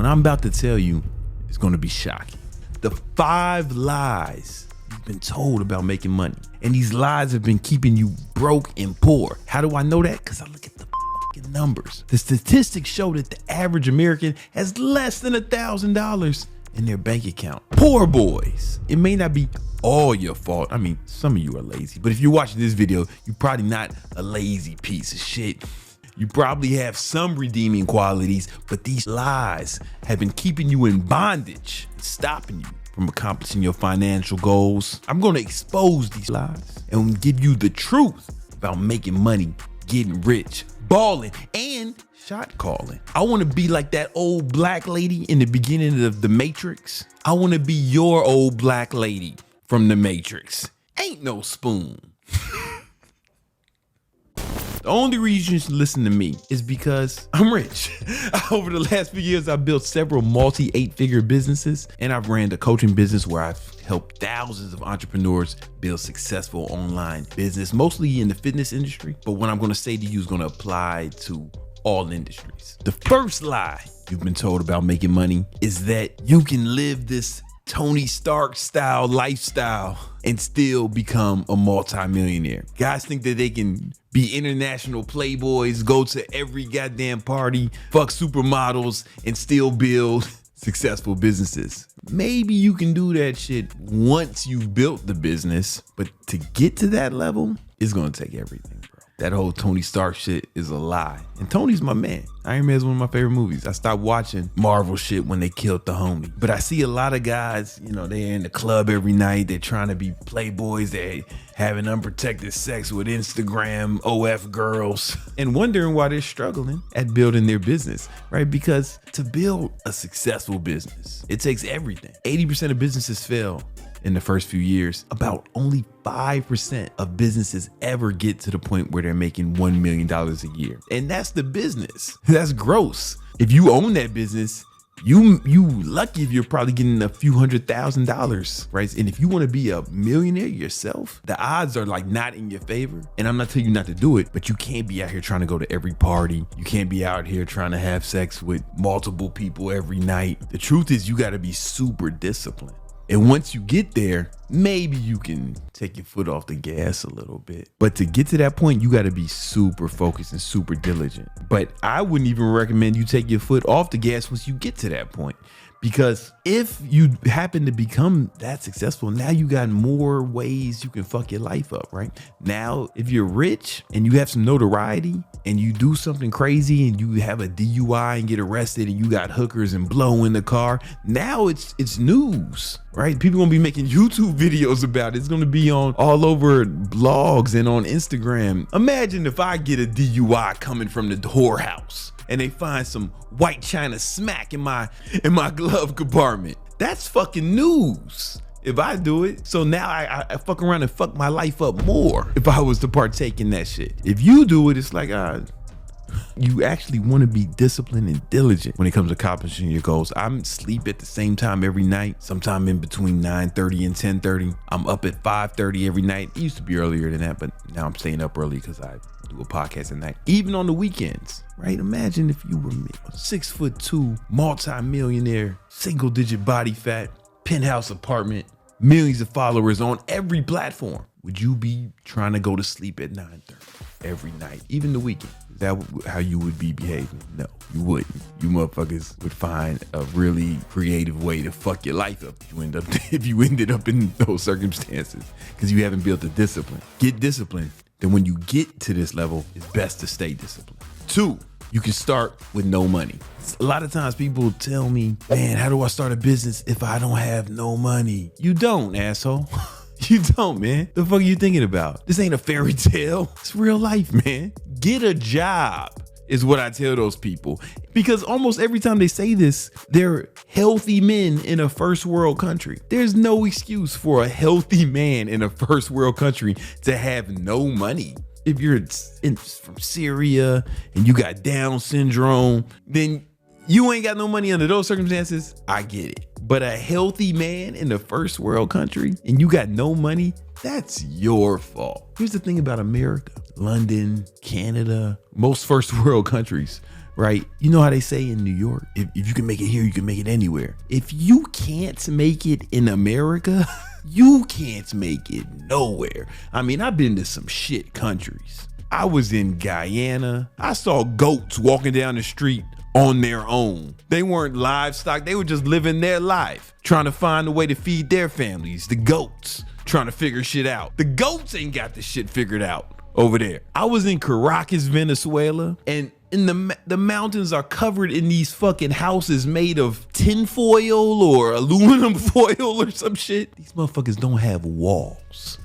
What I'm about to tell you is going to be shocking. The 5 lies you've been told about making money. And these lies have been keeping you broke and poor. How do I know that? Because I look at the fucking numbers. The statistics show that the average American has less than $1,000 in their bank account. Poor boys. It may not be all your fault. I mean, some of you are lazy, but if you're watching this video, you're probably not a lazy piece of shit. You probably have some redeeming qualities, but these lies have been keeping you in bondage, stopping you from accomplishing your financial goals. I'm going to expose these lies and give you the truth about making money, getting rich, balling, and shot calling. I want to be like that old black lady in the beginning of The Matrix. I want to be your old black lady from The Matrix. Ain't no spoon. The only reason you should listen to me is because I'm rich. Over the last few years, I've built several multi-8-figure businesses, and I've ran a coaching business where I've helped thousands of entrepreneurs build successful online business, mostly in the fitness industry. But what I'm going to say to you is going to apply to all industries. The first lie you've been told about making money is that you can live this Tony Stark style lifestyle and still become a multimillionaire. Guys think that they can be international playboys, go to every goddamn party, fuck supermodels, and still build successful businesses. Maybe you can do that shit once you've built the business, but to get to that level, it's gonna take everything, bro. That whole Tony Stark shit is a lie. And Tony's my man. Iron Man is one of my favorite movies. I stopped watching Marvel shit when they killed the homie. But I see a lot of guys, you know, they're in the club every night. They're trying to be playboys. They're having unprotected sex with Instagram OF girls and wondering why they're struggling at building their business, right? Because to build a successful business, it takes everything. 80% of businesses fail in the first few years. About only 5% of businesses ever get to the point where they're making $1 million a year. And that's the business. That's gross. If you own that business, you lucky if you're probably getting a few $100,000, right? And if you want to be a millionaire yourself, the odds are like not in your favor. And I'm not telling you not to do it, but you can't be out here trying to go to every party. You can't be out here trying to have sex with multiple people every night. The truth is you got to be super disciplined. And once you get there, maybe you can take your foot off the gas a little bit. But to get to that point, you got to be super focused and super diligent. But I wouldn't even recommend you take your foot off the gas once you get to that point. Because if you happen to become that successful, now you got more ways you can fuck your life up, right? Now, if you're rich and you have some notoriety and you do something crazy and you have a DUI and get arrested and you got hookers and blow in the car, now it's news, right? People gonna be making YouTube videos about it. It's gonna be on all over blogs and on Instagram. Imagine if I get a DUI coming from the whorehouse and they find some white china smack in my glove compartment. That's fucking news if I do it. So now I fuck around and fuck my life up more if I was to partake in that shit. If you do it, it's like you actually want to be disciplined and diligent when it comes to accomplishing your goals. I'm sleep at the same time every night, sometime in between 9:30 and 10:30. I'm up at 5:30 every night. It used to be earlier than that, but now I'm staying up early because I do a podcast at night, even on the weekends, right? Imagine if you were a 6'2" multi-millionaire, single-digit body fat, penthouse apartment, millions of followers on every platform. Would you be trying to go to sleep at 9:30 every night, even the weekend? Is that how you would be behaving? No, you wouldn't. You motherfuckers would find a really creative way to fuck your life up if you ended up in those circumstances because you haven't built the discipline. Get disciplined. Then when you get to this level, it's best to stay disciplined. 2, you can start with no money. A lot of times people tell me, man, how do I start a business if I don't have no money? You don't, asshole. You don't, man. The fuck are you thinking about? This ain't a fairy tale. It's real life, man. Get a job is what I tell those people. Because almost every time they say this, they're healthy men in a first world country. There's no excuse for a healthy man in a first world country to have no money. If you're from Syria and you got Down syndrome, then you ain't got no money under those circumstances. I get it. But a healthy man in a first world country and you got no money, that's your fault. Here's the thing about America, London, Canada, most first world countries. right? You know how they say in New York, if you can make it here, you can make it anywhere. If you can't make it in America, you can't make it nowhere. I mean, I've been to some shit countries. I was in Guyana. I saw goats walking down the street on their own. They weren't livestock. They were just living their life, trying to find a way to feed their families. The goats trying to figure shit out. The goats ain't got the shit figured out over there. I was in Caracas, Venezuela, and in the mountains are covered in these fucking houses made of tin foil or aluminum foil or some shit. These motherfuckers don't have walls.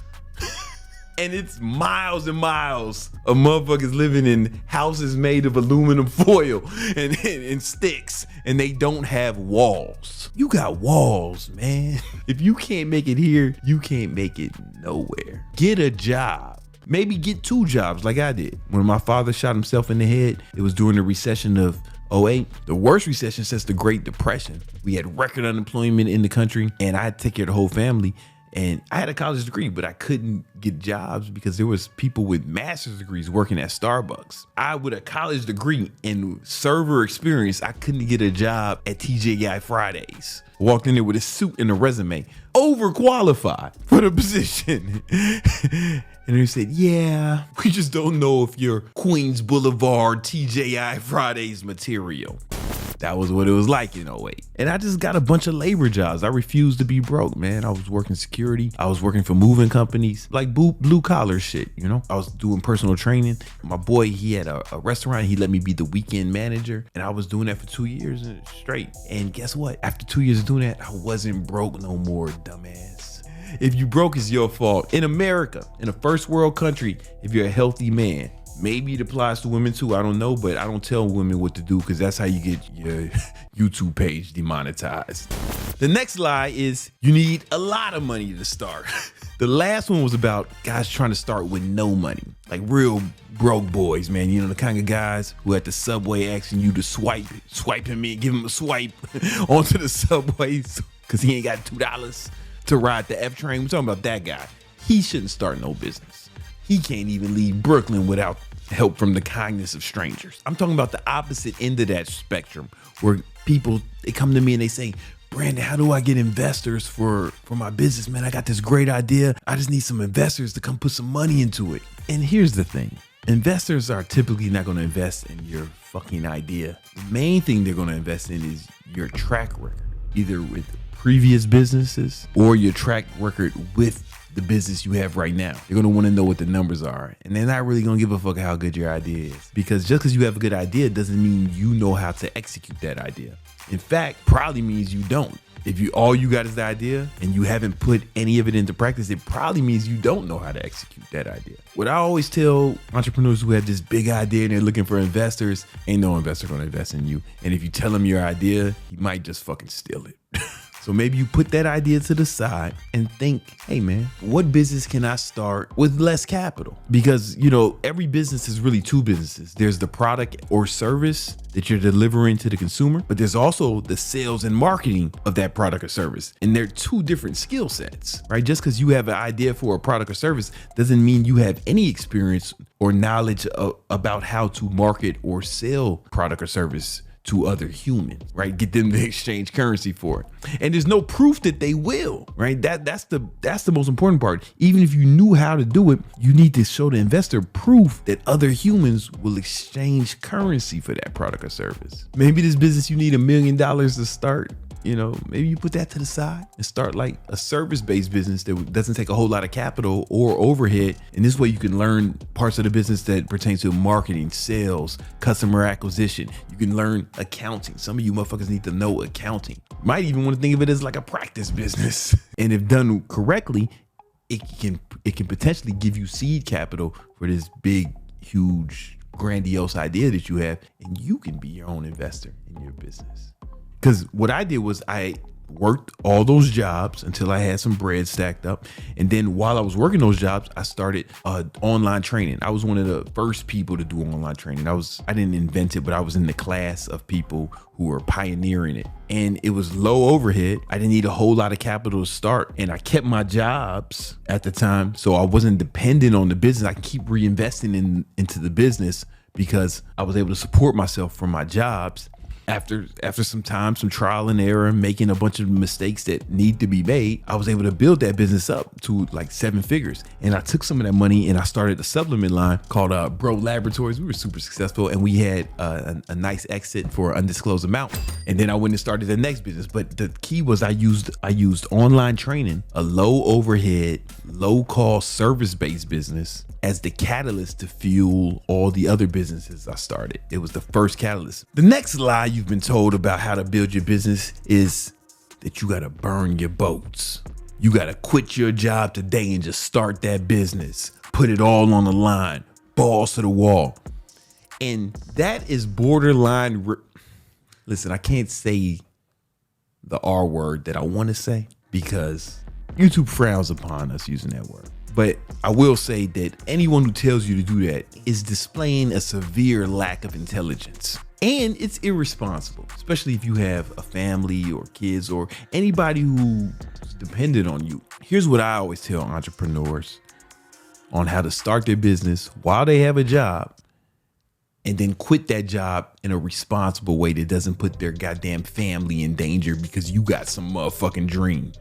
And it's miles and miles of motherfuckers living in houses made of aluminum foil and sticks, and they don't have walls. You got walls, man. If you can't make it here, you can't make it nowhere. Get a job. Maybe get 2 jobs like I did. When my father shot himself in the head, it was during the recession of '08, the worst recession since the Great Depression. We had record unemployment in the country, and I had to take care of the whole family. And I had a college degree, but I couldn't get jobs because there was people with master's degrees working at Starbucks. I, with a college degree and server experience, I couldn't get a job at TGI Fridays. Walked in there with a suit and a resume, overqualified for the position. And they said, yeah, we just don't know if you're Queens Boulevard TGI Fridays material. That was what it was like in '08. And I just got a bunch of labor jobs. I refused to be broke, man. I was working security. I was working for moving companies, like blue collar shit, you know? I was doing personal training. My boy, he had a restaurant. He let me be the weekend manager. And I was doing that for 2 years straight. And guess what? After 2 years of doing that, I wasn't broke no more, dumbass. If you broke, it's your fault. In America, in a first world country, if you're a healthy man, maybe it applies to women too, I don't know, but I don't tell women what to do because that's how you get your YouTube page demonetized. The next lie is you need a lot of money to start. The last one was about guys trying to start with no money, like real broke boys, man. You know, the kind of guys who at the subway asking you to swipe him in, give him a swipe onto the subway because he ain't got $2 to ride the F train. We're talking about that guy. He shouldn't start no business. He can't even leave Brooklyn without help from the kindness of strangers. I'm talking about the opposite end of that spectrum, where people, they come to me and they say, Brandon, how do I get investors for my business, man? I got this great idea. I just need some investors to come put some money into it. And here's the thing. Investors are typically not going to invest in your fucking idea. The main thing they're going to invest in is your track record, either with previous businesses or your track record with the business you have right now. They're gonna wanna know what the numbers are. And they're not really gonna give a fuck how good your idea is. Because just because you have a good idea doesn't mean you know how to execute that idea. In fact, probably means you don't. If all you got is the idea and you haven't put any of it into practice, it probably means you don't know how to execute that idea. What I always tell entrepreneurs who have this big idea and they're looking for investors, ain't no investor gonna invest in you. And if you tell him your idea, he might just fucking steal it. So maybe you put that idea to the side and think, hey man, what business can I start with less capital? Because, you know, every business is really 2 businesses. There's the product or service that you're delivering to the consumer, but there's also the sales and marketing of that product or service. And they're 2 different skill sets, right? Just because you have an idea for a product or service doesn't mean you have any experience or knowledge about how to market or sell product or service to other humans, right? Get them to exchange currency for it. And there's no proof that they will, right? That's the most important part. Even if you knew how to do it, you need to show the investor proof that other humans will exchange currency for that product or service. Maybe this business, you need $1 million to start. You know, maybe you put that to the side and start like a service-based business that doesn't take a whole lot of capital or overhead. And this way you can learn parts of the business that pertain to marketing, sales, customer acquisition. You can learn accounting. Some of you motherfuckers need to know accounting. Might even want to think of it as like a practice business. And if done correctly, it can potentially give you seed capital for this big, huge, grandiose idea that you have. And you can be your own investor in your business. Because what I did was I worked all those jobs until I had some bread stacked up. And then while I was working those jobs, I started online training. I was one of the first people to do online training. I didn't invent it, but I was in the class of people who were pioneering it. And it was low overhead. I didn't need a whole lot of capital to start. And I kept my jobs at the time. So I wasn't dependent on the business. I can keep reinvesting into the business because I was able to support myself from my jobs. After some time, some trial and error, making a bunch of mistakes that need to be made, I was able to build that business up to like 7 figures. And I took some of that money and I started a supplement line called Bro Laboratories. We were super successful and we had a nice exit for an undisclosed amount. And then I went and started the next business. But the key was I used online training, a low overhead, low cost service-based business, as the catalyst to fuel all the other businesses I started. It was the first catalyst. The next lie you've been told about how to build your business is that you gotta burn your boats. You gotta quit your job today and just start that business. Put it all on the line, balls to the wall. And that is borderline. Listen, I can't say the R word that I wanna say because YouTube frowns upon us using that word. But I will say that anyone who tells you to do that is displaying a severe lack of intelligence. And it's irresponsible, especially if you have a family or kids or anybody who's dependent on you. Here's what I always tell entrepreneurs on how to start their business while they have a job and then quit that job in a responsible way that doesn't put their goddamn family in danger because you got some motherfucking dream.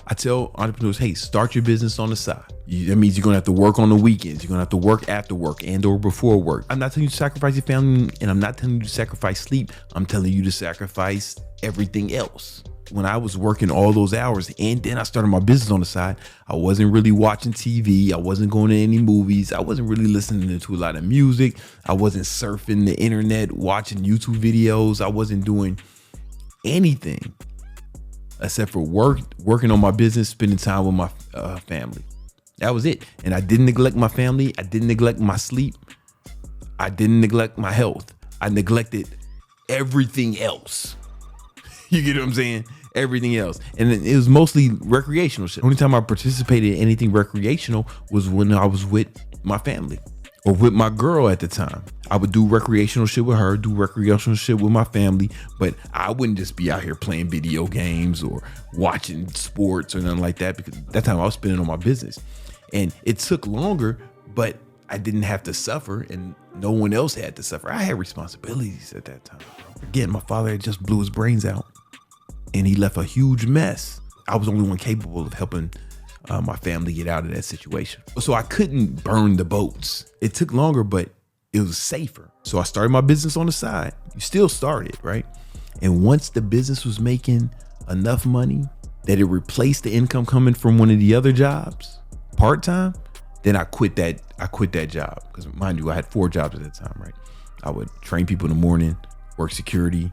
I tell entrepreneurs, hey, start your business on the side. That means you're gonna have to work on the weekends. You're gonna have to work after work and or before work. I'm not telling you to sacrifice your family and I'm not telling you to sacrifice sleep. I'm telling you to sacrifice everything else. When I was working all those hours and then I started my business on the side, I wasn't really watching TV. I wasn't going to any movies. I wasn't really listening to a lot of music. I wasn't surfing the internet, watching YouTube videos. I wasn't doing anything except for working on my business, spending time with my family. That was it. And I didn't neglect my family. I didn't neglect my sleep. I didn't neglect my health. I neglected everything else. You get what I'm saying? Everything else. And it was mostly recreational shit. The only time I participated in anything recreational was when I was with my family or with my girl at the time. I would do recreational shit with her, do recreational shit with my family, but I wouldn't just be out here playing video games or watching sports or nothing like that because that time I was spending on my business. And it took longer, but I didn't have to suffer and no one else had to suffer. I had responsibilities at that time. Again, my father had just blew his brains out and he left a huge mess. I was the only one capable of helping my family get out of that situation. So I couldn't burn the boats. It took longer, but it was safer. So I started my business on the side. You still started, right? And once the business was making enough money that it replaced the income coming from one of the other jobs, part-time, then I quit that job. Because mind you, I had 4 jobs at that time, right? I would train people in the morning, work security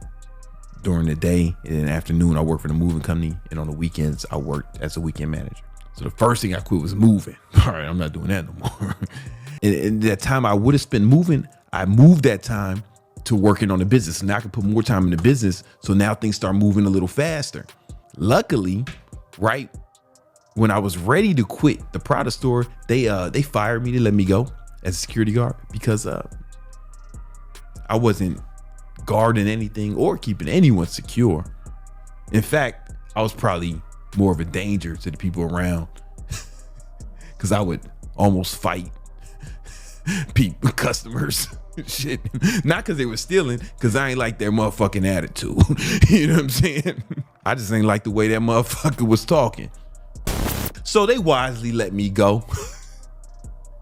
during the day, and in the afternoon, I worked for the moving company. And on the weekends, I worked as a weekend manager. So the first thing I quit was moving. All right, I'm not doing that no more. And that time I would have spent moving, I moved that time to working on the business. Now I can put more time in the business. So now things start moving a little faster. Luckily, right when I was ready to quit the product store, they fired me. They let me go as a security guard because I wasn't guarding anything or keeping anyone secure. In fact, I was probably more of a danger to the people around because I would almost fight people, customers, shit. Not because they were stealing, because I ain't like their motherfucking attitude. You know what I'm saying? I just ain't like the way that motherfucker was talking. So they wisely let me go.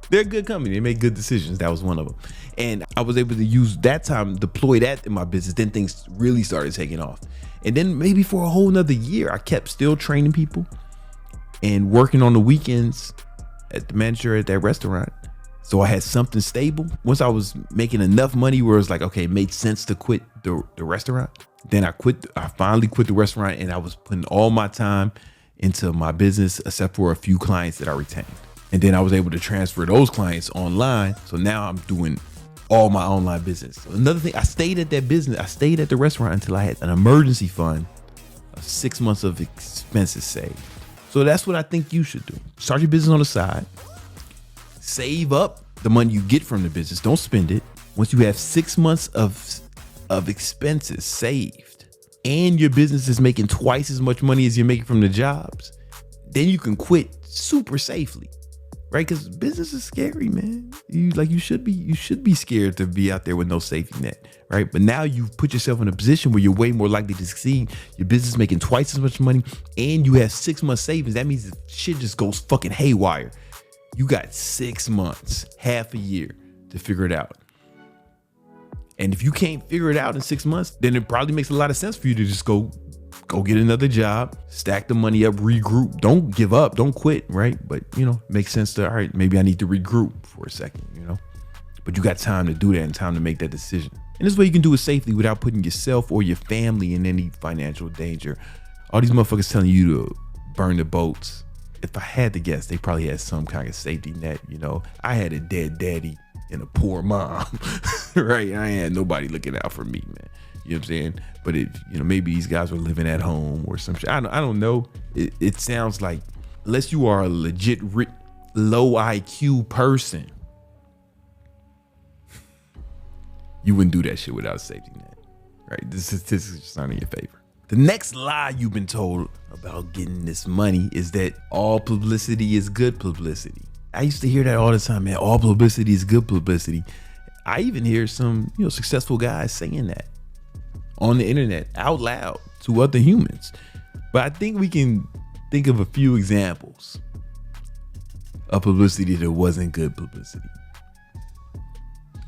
They're a good company. They make good decisions. That was one of them. And I was able to use that time, deploy that in my business. Then things really started taking off. And then maybe for a whole nother year, I kept still training people and working on the weekends at the manager at that restaurant. So I had something stable. Once I was making enough money where it was like, okay, it made sense to quit the restaurant. Then I finally quit the restaurant and I was putting all my time into my business except for a few clients that I retained. And then I was able to transfer those clients online. So now I'm doing all my online business. So another thing, I stayed at that business. I stayed at the restaurant until I had an emergency fund of 6 months of expenses saved. So that's what I think you should do. Start your business on the side. Save up the money you get from the business. Don't spend it. Once you have 6 months of expenses saved and your business is making twice as much money as you're making from the jobs, then you can quit super safely, right? Because business is scary, man. You should be scared to be out there with no safety net, right? But now you've put yourself in a position where you're way more likely to succeed. Your business is making twice as much money, and you have 6 months savings. That means if shit just goes fucking haywire, you got 6 months, half a year to figure it out. And if you can't figure it out in 6 months, then it probably makes a lot of sense for you to just go get another job, stack the money up, regroup. Don't give up, don't quit, right? But it makes sense to, all right, maybe I need to regroup for a second, but you got time to do that and time to make that decision. And this way you can do it safely without putting yourself or your family in any financial danger. All these motherfuckers telling you to burn the boats. If I had to guess, they probably had some kind of safety net. I had a dead daddy and a poor mom, right? I ain't had nobody looking out for me, man. You know what I'm saying? But maybe these guys were living at home or some shit. I don't know. It sounds like, unless you are a legit low IQ person, you wouldn't do that shit without a safety net, right? This is just not in your favor. The next lie you've been told about getting this money is that all publicity is good publicity. I used to hear that all the time, man. All publicity is good publicity. I even hear some, successful guys saying that on the internet out loud to other humans. But I think we can think of a few examples of publicity that wasn't good publicity.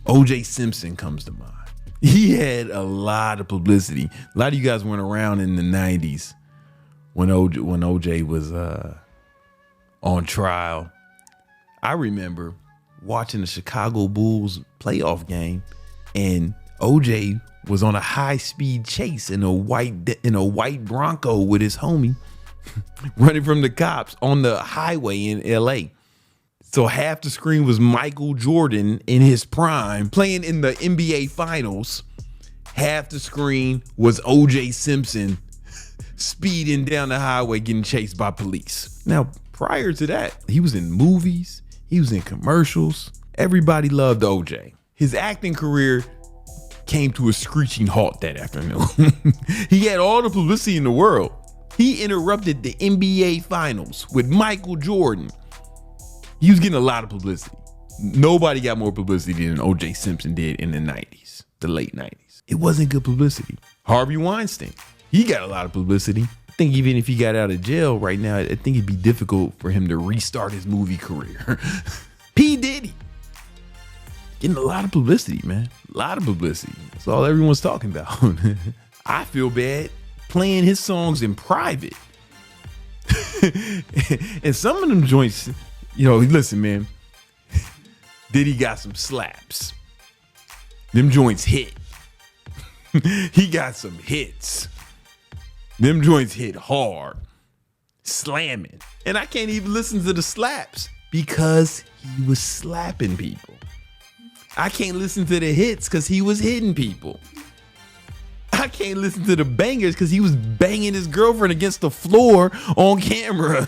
O.J. Simpson comes to mind. He had a lot of publicity. A lot of you guys weren't around in the 90s when OJ was on trial. I remember watching the Chicago Bulls playoff game, and OJ was on a high-speed chase in a white Bronco with his homie running from the cops on the highway in LA. So half the screen was Michael Jordan in his prime playing in the NBA Finals. Half the screen was O.J. Simpson speeding down the highway getting chased by police. Now, prior to that, he was in movies. He was in commercials. Everybody loved O.J. His acting career came to a screeching halt that afternoon. He had all the publicity in the world. He interrupted the NBA Finals with Michael Jordan. He was getting a lot of publicity. Nobody got more publicity than O.J. Simpson did in the 90s, the late 90s. It wasn't good publicity. Harvey Weinstein, he got a lot of publicity. I think even if he got out of jail right now, I think it'd be difficult for him to restart his movie career. P. Diddy, getting a lot of publicity, man. A lot of publicity. That's all everyone's talking about. I feel bad playing his songs in private. And some of them joints, listen, man, Diddy got some slaps. Them joints hit. He got some hits. Them joints hit hard, slamming. And I can't even listen to the slaps because he was slapping people. I can't listen to the hits because he was hitting people. I can't listen to the bangers because he was banging his girlfriend against the floor on camera.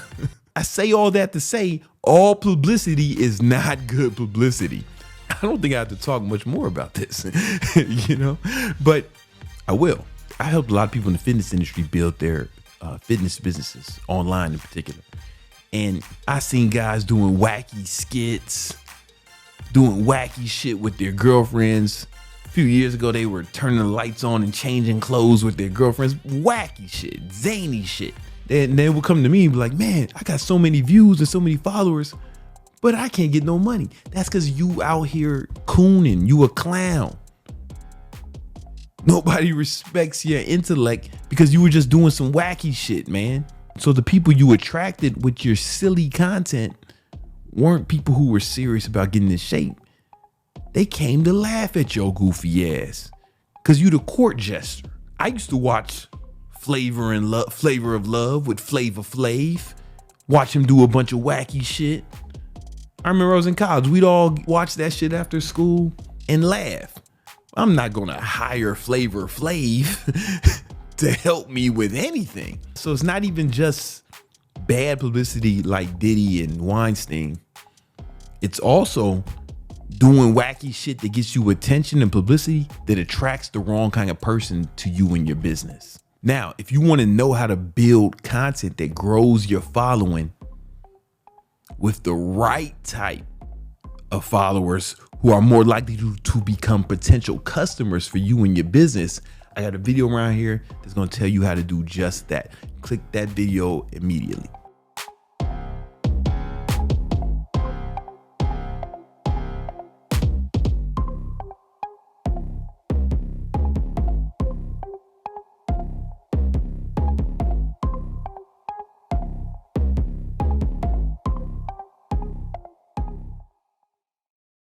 I say all that to say all publicity is not good publicity. I don't think I have to talk much more about this, but I will. I helped a lot of people in the fitness industry build their fitness businesses, online in particular. And I seen guys doing wacky skits, doing wacky shit with their girlfriends. A few years ago, they were turning the lights on and changing clothes with their girlfriends. Wacky shit, zany shit. And they would come to me and be like, man, I got so many views and so many followers, but I can't get no money. That's because you out here cooning. You a clown. Nobody respects your intellect because you were just doing some wacky shit, man. So the people you attracted with your silly content weren't people who were serious about getting in shape. They came to laugh at your goofy ass because you the court jester. I used to watch Flavor of Love with Flavor Flav. Watch him do a bunch of wacky shit. I remember I was in college. We'd all watch that shit after school and laugh. I'm not gonna hire Flavor Flav to help me with anything. So it's not even just bad publicity like Diddy and Weinstein. It's also doing wacky shit that gets you attention and publicity that attracts the wrong kind of person to you and your business. Now, if you want to know how to build content that grows your following with the right type of followers who are more likely to become potential customers for you and your business, I got a video around here that's going to tell you how to do just that. Click that video immediately.